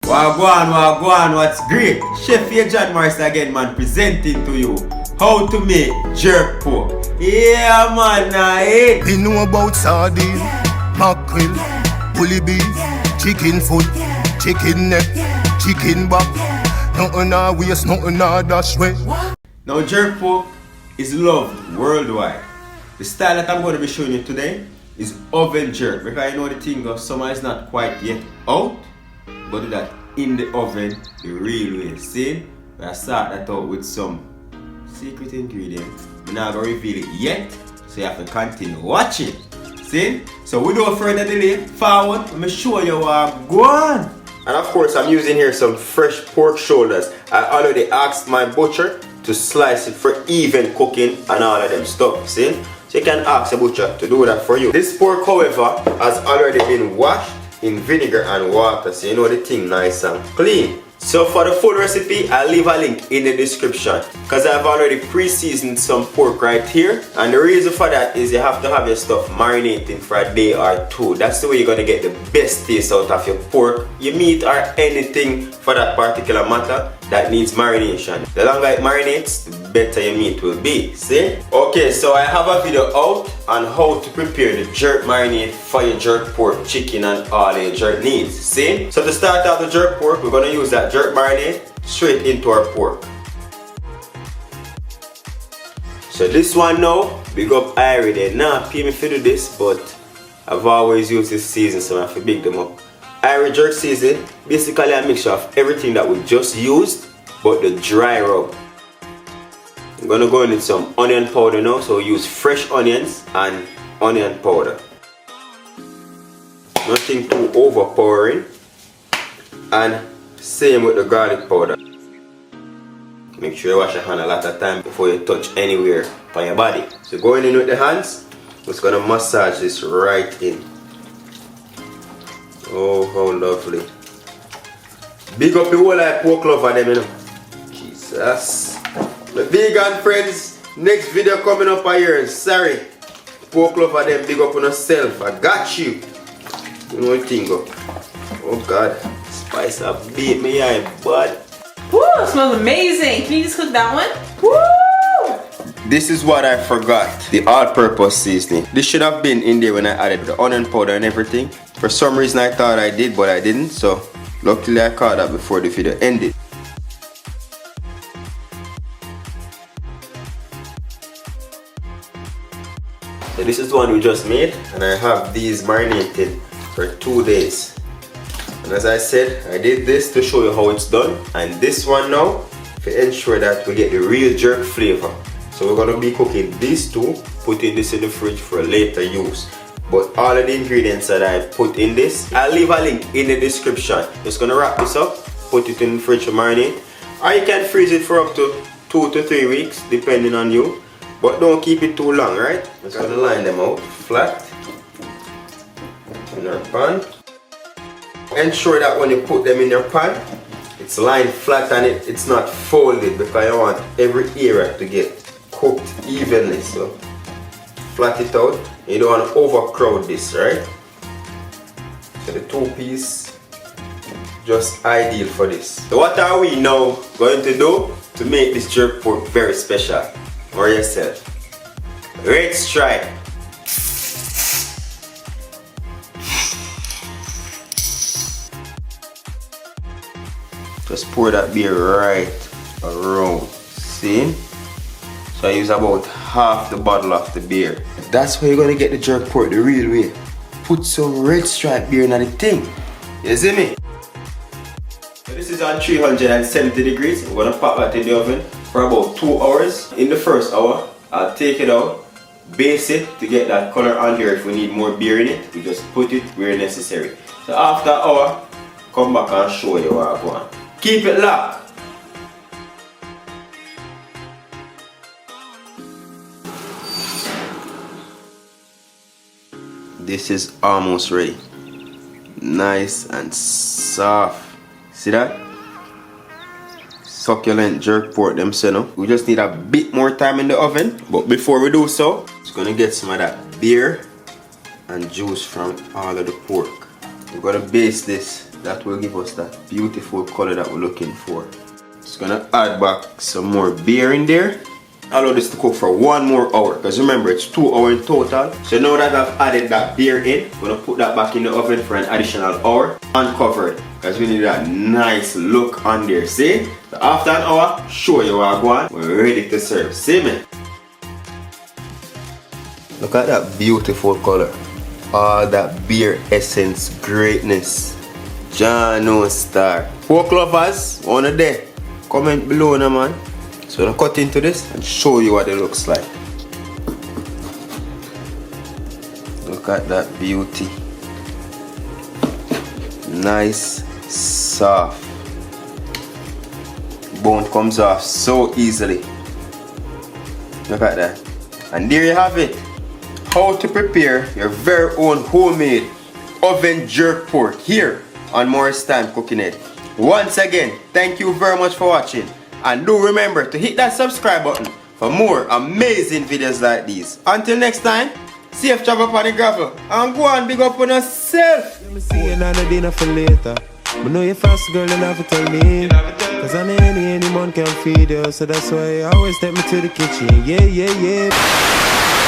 Wagwan, what's great? Chef here, John Morris again, man, presenting to you how to make jerk pork. Yeah, man, I We know about sardine, mackerel, bully beef, chicken foot, chicken neck, chicken back. Nothing a waste, nothing a dash way. Now, jerk pork is loved worldwide. The style that I'm going to be showing you today is oven jerk, because I know the thing of summer is not quite yet out, but do that in the oven the real way. See, I start that out with some secret ingredients. I'm not going to reveal it yet, so you have to continue watching. See, so without further delay, forward, let me show you what I'm going. And of course, I'm using here some fresh pork shoulders. I already asked my butcher to slice it for even cooking and all of them stuff. See, so you can ask the butcher to do that for you. This pork, however, has already been washed in vinegar and water, so you know the thing nice and clean. So for the full recipe, I'll leave a link in the description, because I've already pre-seasoned some pork right here, and the reason for that is you have to have your stuff marinating for a day or two. That's the way you're going to get the best taste out of your pork, your meat, or anything for that particular matter that needs marination. The longer it marinates, the better your meat will be. See? Okay, so I have a video out on how to prepare the jerk marinade for your jerk pork, chicken, and all your jerk needs. See? So to start out the jerk pork, we're going to use that jerk marinade straight into our pork. So this one now, big up Irie. They not pay me for do this, but I've always used this season, so I have to big them up. Irie jerk season, basically a mixture of everything that we just used, but the dry rub. I'm gonna go in with some onion powder now, so use fresh onions and onion powder. Nothing too overpowering. And same with the garlic powder. Make sure you wash your hand a lot of time before you touch anywhere on your body. So going in with the hands, just gonna massage this right in. Oh, how lovely. Big up the whole like pork lover them, you know. Jesus. My vegan friends, next video coming up here. Sorry. Pork lover them, big up on yourself. I got you. You know what thing go. Oh God. Spice up beat me eye, bud. Woo, it smells amazing. Can you just cook that one? Woo! This is what I forgot. The all-purpose seasoning. This should have been in there when I added the onion powder and everything. For some reason I thought I did, but I didn't. So luckily I caught that before the video ended. So this is the one we just made, and I have these marinated for 2 days. And as I said, I did this to show you how it's done, and this one now to ensure that we get the real jerk flavor. So we're going to be cooking these two, putting this in the fridge for later use. But all of the ingredients that I put in this, I'll leave a link in the description. Just going to wrap this up, put it in the fridge to marinate, or you can freeze it for up to 2 to 3 weeks depending on you. But don't keep it too long, right? Just gonna line them out flat in our pan. Ensure that when you put them in your pan, it's lined flat and it's not folded, because you want every area to get cooked evenly. So flat it out. You don't want to overcrowd this, right? So the 2-piece, just ideal for this. So what are we now going to do to make this jerk pork very special for yourself? Let's try. Just pour that beer right around. See? So I use about half the bottle of the beer. That's how you're gonna get the jerk pork the real way. Put some red stripe beer in the thing. You see me? So this is on 370 degrees. I'm gonna pop that in the oven for about 2 hours. In the first hour, I'll take it out, base it to get that color on here. If we need more beer in it, we just put it where necessary. So after an hour, come back and show you what I want. Keep it locked. This is almost ready. Nice and soft. See that? Succulent jerk pork them say no. We just need a bit more time in the oven. But before we do so, just gonna get some of that beer and juice from all of the pork. We're gonna baste this That will give us that beautiful color that we're looking for. Just gonna add back some more beer in there. Allow this to cook for 1 more hour, because remember it's 2 hours in total. So now that I've added that beer in, I'm gonna put that back in the oven for an additional hour, uncovered, because we need that nice look on there. See? So after an hour, show you what I want. We're ready to serve. See me? Look at that beautiful color. All that beer essence greatness. John No Star. Pork lovers, on a day. Comment below now, man. So I'm gonna cut into this and show you what it looks like. Look at that beauty. Nice, soft. Bone comes off so easily. Look at that. And there you have it. How to prepare your very own homemade oven jerk pork here on Morris Time Cooking It. Once again, thank you very much for watching. And do remember to hit that subscribe button for more amazing videos like these. Until next time, safe travel upon the gravel. And go on, big up on yourself. Let me see you on the dinner for later. But know you fast, girl, you have to tell me. Cause any man can feed you. So that's why you always take me to the kitchen. Yeah, yeah, yeah.